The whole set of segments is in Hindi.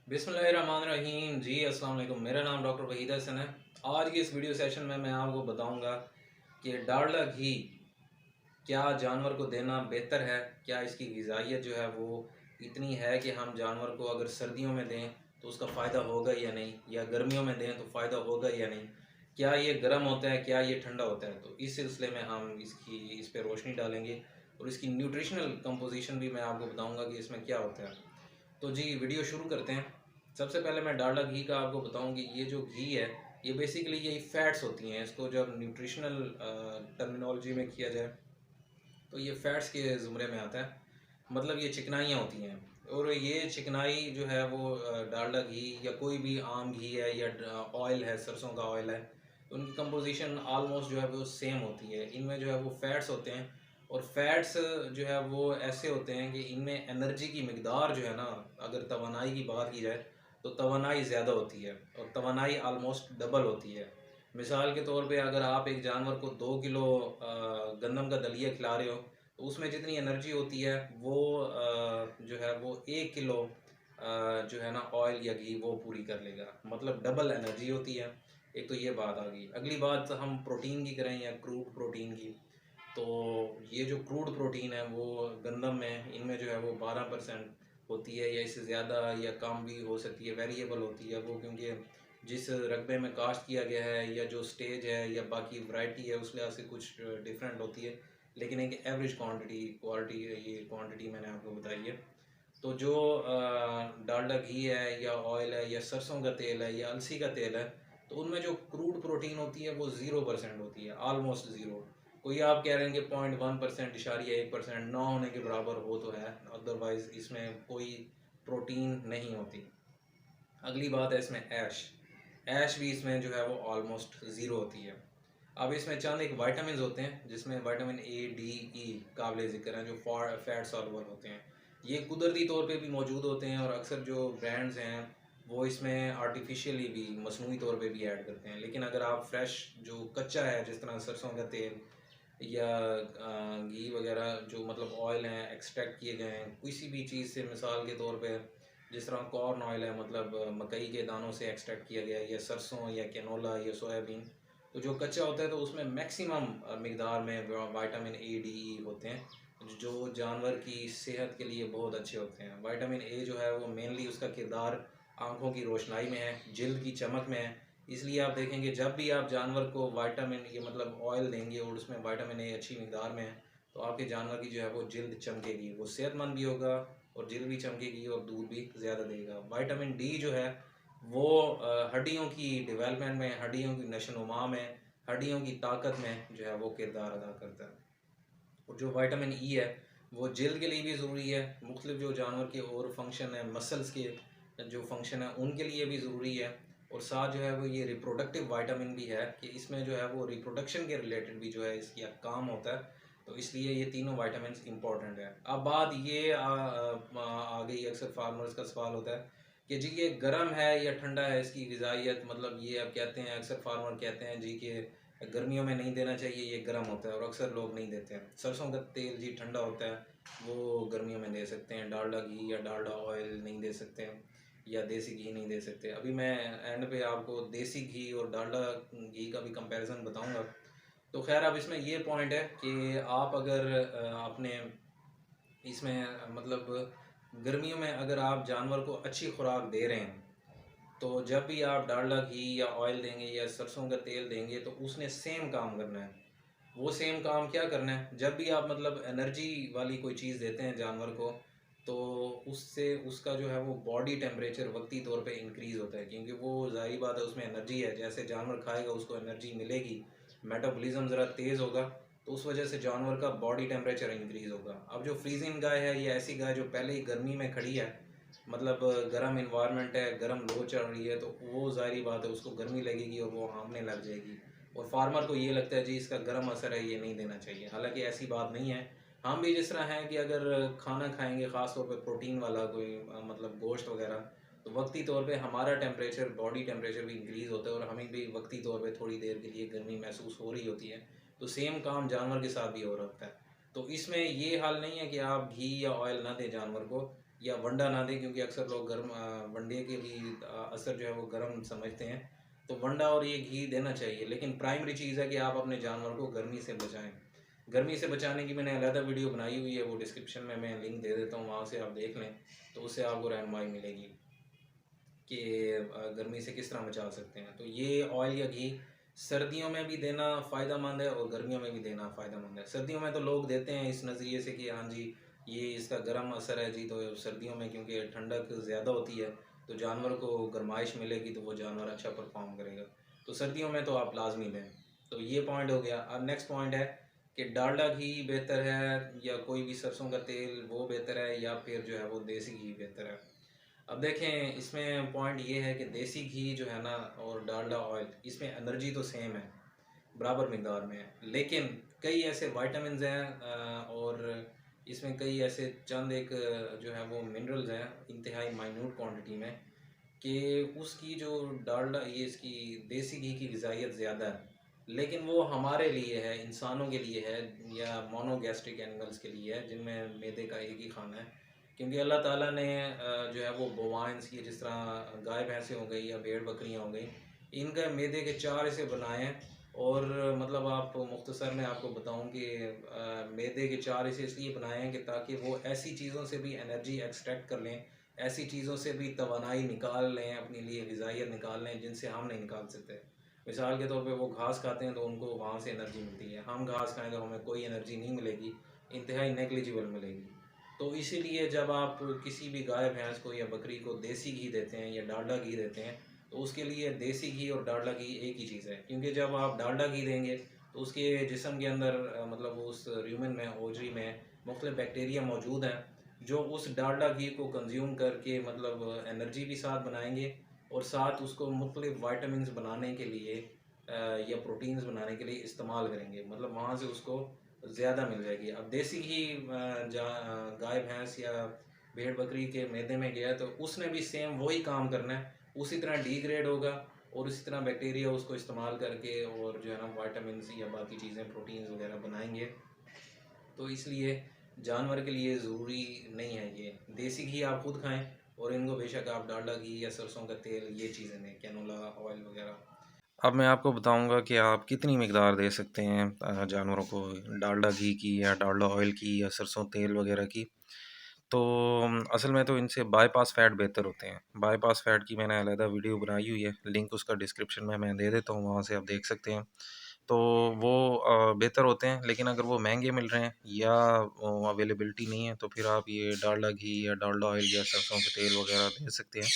बिस्मिल्लाहिर्रहमानिर्रहीम जी अस्सलाम वालेकुम। मेरा नाम डॉक्टर वहीद हसन है। आज की इस वीडियो सेशन में मैं आपको बताऊंगा कि डालडा घी क्या जानवर को देना बेहतर है, क्या इसकी ग़िज़ाइयत जो है वो इतनी है कि हम जानवर को अगर सर्दियों में दें तो उसका फ़ायदा होगा या नहीं, या गर्मियों में दें तो फ़ायदा होगा या नहीं, क्या ये गर्म होता है, क्या ये ठंडा होता है। तो इस सिलसिले में हम इस पर रोशनी डालेंगे और इसकी न्यूट्रिशनल कंपोजिशन भी मैं आपको बताऊँगा कि इसमें क्या होता है। तो जी वीडियो शुरू करते हैं। सबसे पहले मैं डालडा घी का आपको बताऊं कि ये जो घी है ये बेसिकली यही फैट्स होती हैं। इसको जब न्यूट्रिशनल टर्मिनोलॉजी में किया जाए तो ये फैट्स के ज़ुमरे में आता है, मतलब ये चिकनाइयाँ होती हैं। और ये चिकनाई जो है वो डालडा घी या कोई भी आम घी है या ऑयल है, सरसों का ऑयल है, तो उनकी कंपोजिशन आलमोस्ट जो है वो सेम होती है। इनमें जो है वो फैट्स होते हैं और फैट्स जो है वो ऐसे होते हैं कि इनमें एनर्जी की मिकदार जो है ना, अगर तवानाई की बात की जाए तो तवानाई ज़्यादा होती है और तवानाई आलमोस्ट डबल होती है। मिसाल के तौर पे अगर आप एक जानवर को 2 किलो गंदम का दलिया खिला रहे हो तो उसमें जितनी एनर्जी होती है वो जो है वो 1 किलो जो है ना ऑयल या घी वो पूरी कर लेगा, मतलब डबल एनर्जी होती है। एक तो ये बात आ गई। अगली बात हम प्रोटीन की करें या क्रूड प्रोटीन की, तो ये जो क्रूड प्रोटीन है वो गंदम में इनमें जो है वो 12% होती है, या इससे ज़्यादा या कम भी हो सकती है, वेरिएबल होती है वो, क्योंकि जिस रकबे में कास्ट किया गया है या जो स्टेज है या बाकी वैरायटी है उस लिहाज से कुछ डिफरेंट होती है, लेकिन एक एवरेज क्वालिटी ये क्वांटिटी मैंने आपको बताई है। तो जो डालडा घी है या ऑयल है या सरसों का तेल है या अलसी का तेल है, तो उनमें जो क्रूड प्रोटीन होती है वो 0% होती है, आलमोस्ट ज़ीरो। कोई आप कह रहे हैं कि 0.1%, इशारिया 1%, ना होने के बराबर हो तो है, अदरवाइज़ इसमें कोई प्रोटीन नहीं होती। अगली बात है इसमें ऐश। ऐश भी इसमें जो है वो ऑलमोस्ट ज़ीरो होती है। अब इसमें चंद एक वाइटामिन होते हैं जिसमें विटामिन ए, डी, ई काबिल ज़िक्र हैं, जो फैट सॉल्युबल होते हैं। ये कुदरती तौर पे भी मौजूद होते हैं और अक्सर जो ब्रांड्स हैं वो इसमें आर्टिफिशियली भी मसनूई तौर पे भी ऐड करते हैं। लेकिन अगर आप फ्रेश जो कच्चा है, जिस तरह सरसों का तेल या घी वगैरह, जो मतलब ऑयल हैं एक्सट्रैक्ट किए गए हैं किसी भी चीज़ से, मिसाल के तौर पे जिस तरह कॉर्न ऑयल है, मतलब मकई के दानों से एक्सट्रैक्ट किया गया है, या सरसों या कैनोला या सोयाबीन, तो जो कच्चा होता है तो उसमें मैक्सिमम मिकदार में विटामिन ए, डी, ई होते हैं, जो जानवर की सेहत के लिए बहुत अच्छे होते हैं। विटामिन ए जो है वो मेनली उसका किरदार आँखों की रोशनाई में है, जिल्द की चमक में है। इसलिए आप देखेंगे जब भी आप जानवर को विटामिन ये मतलब ऑयल देंगे और उसमें विटामिन ए अच्छी मिकदार में है, तो आपके जानवर की जो है वो जिल्द चमकेगी, वो सेहतमंद भी होगा और जिल्द भी चमकेगी और दूध भी ज़्यादा देगा। विटामिन डी जो है वो हड्डियों की डेवलपमेंट में, हड्डियों की नशोनुमा में, हड्डियों की ताकत में जो है वो किरदार अदा करता है। और जो विटामिन ई है वो जिल्द के लिए भी ज़रूरी है, मुख्तलिफ जो जानवर के और फंक्शन है, मसल्स के जो फंक्शन है उनके लिए भी ज़रूरी है। और साथ जो है वो ये रिप्रोडक्टिव विटामिन भी है कि इसमें जो है वो रिप्रोडक्शन के रिलेटेड भी जो है इसकी काम होता है। तो इसलिए ये तीनों विटामिन इंपॉर्टेंट है। अब बात ये आ गई, अक्सर फार्मर्स का सवाल होता है कि जी ये गर्म है या ठंडा है, इसकी ग़िज़ाइयत, मतलब ये अब कहते हैं, अक्सर फार्मर कहते हैं जी कि गर्मियों में नहीं देना चाहिए, ये गर्म होता है, और अक्सर लोग नहीं देते हैं। सरसों का तेल जी ठंडा होता है, वो गर्मियों में दे सकते हैं। डालडा घी या डालडा ऑयल नहीं दे सकते हैं, या देसी घी नहीं दे सकते। अभी मैं एंड पे आपको देसी घी और डालडा घी का भी कंपैरिजन बताऊंगा। तो खैर अब इसमें ये पॉइंट है कि आप अगर अपने इसमें मतलब गर्मियों में अगर आप जानवर को अच्छी खुराक दे रहे हैं, तो जब भी आप डालडा घी या ऑयल देंगे या सरसों का तेल देंगे तो उसने सेम काम करना है। वो सेम काम क्या करना है, जब भी आप मतलब एनर्जी वाली कोई चीज़ देते हैं जानवर को, तो उससे उसका जो है वो बॉडी टेम्परेचर वक्ती तौर पे इंक्रीज़ होता है, क्योंकि वो ज़ाहिर बात है उसमें एनर्जी है। जैसे जानवर खाएगा उसको एनर्जी मिलेगी, मेटाबॉलिज्म ज़रा तेज़ होगा, तो उस वजह से जानवर का बॉडी टेम्परेचर इंक्रीज़ होगा। अब जो फ्रीजिंग गाय है, ये ऐसी गाय जो पहले ही गर्मी में खड़ी है, मतलब गर्म इन्वायरमेंट है, गर्म लो चल रही है, तो वो ज़ाहिर बात है उसको गर्मी लगेगी और वो हाँफने लग जाएगी। और फार्मर को ये लगता है जी इसका गर्म असर है, ये नहीं देना चाहिए। हालांकि ऐसी बात नहीं है। हम भी जिस तरह हैं कि अगर खाना खाएंगे ख़ास तौर पे प्रोटीन वाला कोई मतलब गोश्त वगैरह, तो वक्ती तौर पे हमारा टेम्परेचर, बॉडी टेम्परेचर भी इंक्रीज़ होता है और हमें भी वक्ती तौर पे थोड़ी देर के लिए गर्मी महसूस हो रही होती है। तो सेम काम जानवर के साथ भी हो रहा होता है। तो इसमें ये हाल नहीं है कि आप घी या ऑयल ना दें जानवर को। या वंडा ना दें, क्योंकि अक्सर लोग गर्म वंडे के भी असर जो है वो गर्म समझते हैं। तो वंडा और ये घी देना चाहिए, लेकिन प्राइमरी चीज़ है कि आप अपने जानवर को गर्मी से बचाएं। गर्मी से बचाने की मैंने अलहदा वीडियो बनाई हुई है, वो डिस्क्रिप्शन में मैं लिंक दे देता हूँ, वहाँ से आप देख लें, तो उससे आपको रहनुमाई मिलेगी कि गर्मी से किस तरह बचा सकते हैं। तो ये ऑयल या घी सर्दियों में भी देना फ़ायदेमंद है और गर्मियों में भी देना फ़ायदेमंद है। सर्दियों में तो लोग देते हैं इस नज़रिए से कि हाँ जी, ये इसका गर्म असर है जी, तो सर्दियों में क्योंकि ठंडक ज़्यादा होती है तो जानवर को गर्माइश मिलेगी, तो वो जानवर अच्छा परफॉर्म करेगा। तो सर्दियों में तो आप लाजमी लें। तो ये पॉइंट हो गया। अब नेक्स्ट पॉइंट है कि डालडा घी बेहतर है या कोई भी सरसों का तेल वो बेहतर है, या फिर जो है वो देसी घी बेहतर है। अब देखें, इसमें पॉइंट ये है कि देसी घी जो है ना और डालडा ऑयल, इसमें एनर्जी तो सेम है, बराबर मिकदार में है, लेकिन कई ऐसे वाइटामिन हैं और इसमें कई ऐसे चंद एक जो है वो मिनरल्स हैं इंतहाई माइन्यूट क्वांटिटी में, कि उसकी जो डालडा ये इसकी देसी घी की ग़िज़ाइयत ज़्यादा है, लेकिन वो हमारे लिए है, इंसानों के लिए है, या मोनोगैस्ट्रिक एनिमल्स के लिए है जिनमें मैदे का एक ही खाना है। क्योंकि अल्लाह ताला ने जो है वो बोवाइंस की, जिस तरह गाय भैंसें हो गई या भेड़ बकरियां हो गई, इनका मैदे के 4 हिस्से बनाए हैं। और मतलब आप मुख्तसर में आपको बताऊं कि मैदे के 4 हिस्से इसलिए बनाए हैं कि ताकि वो ऐसी चीज़ों से भी एनर्जी एक्सट्रैक्ट कर लें, ऐसी चीज़ों से भी तवानाई निकाल लें, अपने लिए ग़िज़ाइयत निकाल लें जिनसे हम नहीं निकाल सकते। मिसाल के तौर पे वो घास खाते हैं तो उनको वहाँ से एनर्जी मिलती है, हम घास खाएं तो हमें कोई एनर्जी नहीं मिलेगी, इंतहाई नेग्लिजिबल मिलेगी। तो इसीलिए जब आप किसी भी गाय भैंस को या बकरी को देसी घी देते हैं या डालडा घी देते हैं, तो उसके लिए देसी घी और डालडा घी एक ही चीज़ है। क्योंकि जब आप डालडा घी देंगे तो उसके जिस्म के अंदर मतलब उस र्यूमन में, ओजरी में मुख्तलिफ बैक्टीरिया मौजूद हैं, जो उस डालडा घी को कंज्यूम करके मतलब एनर्जी भी साथ बनाएंगे और साथ उसको मुख्तलिफ वाइटामिन बनाने के लिए या प्रोटीन्स बनाने के लिए इस्तेमाल करेंगे, मतलब वहाँ से उसको ज़्यादा मिल जाएगी। अब देसी घी गाय भैंस या भेड़ बकरी के मैदे में गया तो उसने भी सेम वही काम करना है, उसी तरह डिग्रेड होगा और उसी तरह बैक्टीरिया उसको इस्तेमाल करके और जो है ना वाइटामिन या बाकी चीज़ें प्रोटीन्स वगैरह बनाएंगे। तो इसलिए जानवर के लिए ज़रूरी नहीं है ये देसी घी, आप खुद खाएं और इनको बेशक आप डालडा घी या सरसों का तेल ये चीज़ें दें, कैनोला ऑयल वगैरह। अब मैं आपको बताऊंगा कि आप कितनी मिकदार दे सकते हैं जानवरों को, डालडा घी की या डालडा ऑयल की या सरसों तेल वगैरह की। तो असल में तो इनसे बाईपास फ़ैट बेहतर होते हैं। बाईपास फ़ैट की मैंने अलहदा वीडियो बनाई हुई है, लिंक उसका डिस्क्रिप्शन में मैं दे देता हूँ, वहाँ से आप देख सकते हैं। तो वो बेहतर होते हैं, लेकिन अगर वो महंगे मिल रहे हैं या अवेलेबिलिटी नहीं है तो फिर आप ये डालडा घी या डालडा ऑयल या सरसों का तेल वगैरह दे सकते हैं।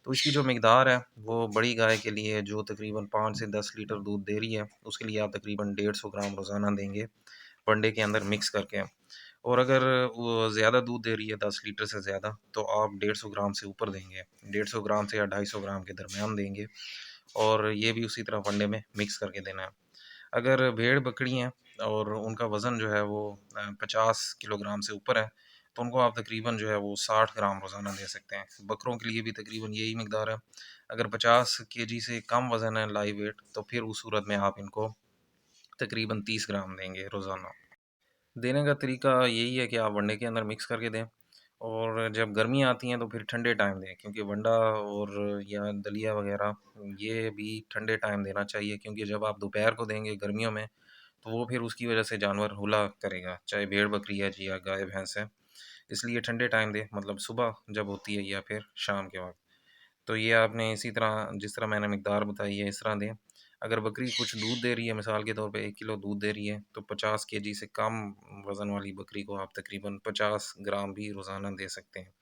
तो इसकी जो मिकदार है वो बड़ी गाय के लिए जो तकरीबन 5 से 10 लीटर दूध दे रही है, उसके लिए आप तकरीबन 150 ग्राम रोज़ाना देंगे वनडे के अंदर मिक्स करके। और अगर वो ज़्यादा दूध दे रही है 10 लीटर से ज़्यादा, तो आप 150 ग्राम से ऊपर देंगे, 150 ग्राम से या 250 ग्राम के दरमियान देंगे, और ये भी उसी तरह वनडे में मिक्स करके देना है। अगर भेड़ बकरी हैं और उनका वज़न जो है वो 50 किलोग्राम से ऊपर है, तो उनको आप तकरीबन जो है वो 60 ग्राम रोज़ाना दे सकते हैं। बकरों के लिए भी तकरीबन यही मकदार है। अगर 50 केजी से कम वज़न है लाइव वेट, तो फिर उस सूरत में आप इनको तकरीबन 30 ग्राम देंगे रोज़ाना। देने का तरीका यही है कि आप वनडे के अंदर मिक्स करके दें, और जब गर्मियाँ आती हैं तो फिर ठंडे टाइम दें, क्योंकि वंडा और या दलिया वगैरह ये भी ठंडे टाइम देना चाहिए, क्योंकि जब आप दोपहर को देंगे गर्मियों में तो वो फिर उसकी वजह से जानवर हुला करेगा, चाहे भेड़ बकरी है जी या गाय भैंस है। इसलिए ठंडे टाइम दें, मतलब सुबह जब होती है या फिर शाम के वक्त। तो ये आपने इसी तरह जिस तरह मैंने मिकदार बताई है इस तरह दें। अगर बकरी कुछ दूध दे रही है, मिसाल के तौर पे 1 किलो दूध दे रही है, तो 50 केजी से कम वज़न वाली बकरी को आप तकरीबन 50 ग्राम भी रोज़ाना दे सकते हैं।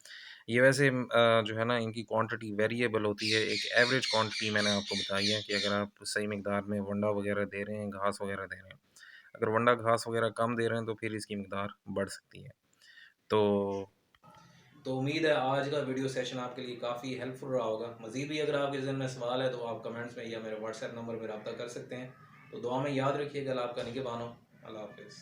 ये वैसे जो है ना इनकी क्वांटिटी वेरिएबल होती है, एक एवरेज क्वांटिटी मैंने आपको बताई है कि अगर आप सही मिकदार में वंडा वगैरह दे रहे हैं, घास वगैरह दे रहे हैं। अगर वंडा घास वगैरह कम दे रहे हैं तो फिर इसकी मिकदार बढ़ सकती है। तो उम्मीद है आज का वीडियो सेशन आपके लिए काफ़ी हेल्पफुल रहा होगा। मज़ीद भी अगर आपके ज़हन में सवाल है तो आप कमेंट्स में या मेरे व्हाट्सएप नंबर पर रब्ता कर सकते हैं। तो दुआ में याद रखिएगा। आपका निगहबान हो। अल्लाह हाफ़िज़।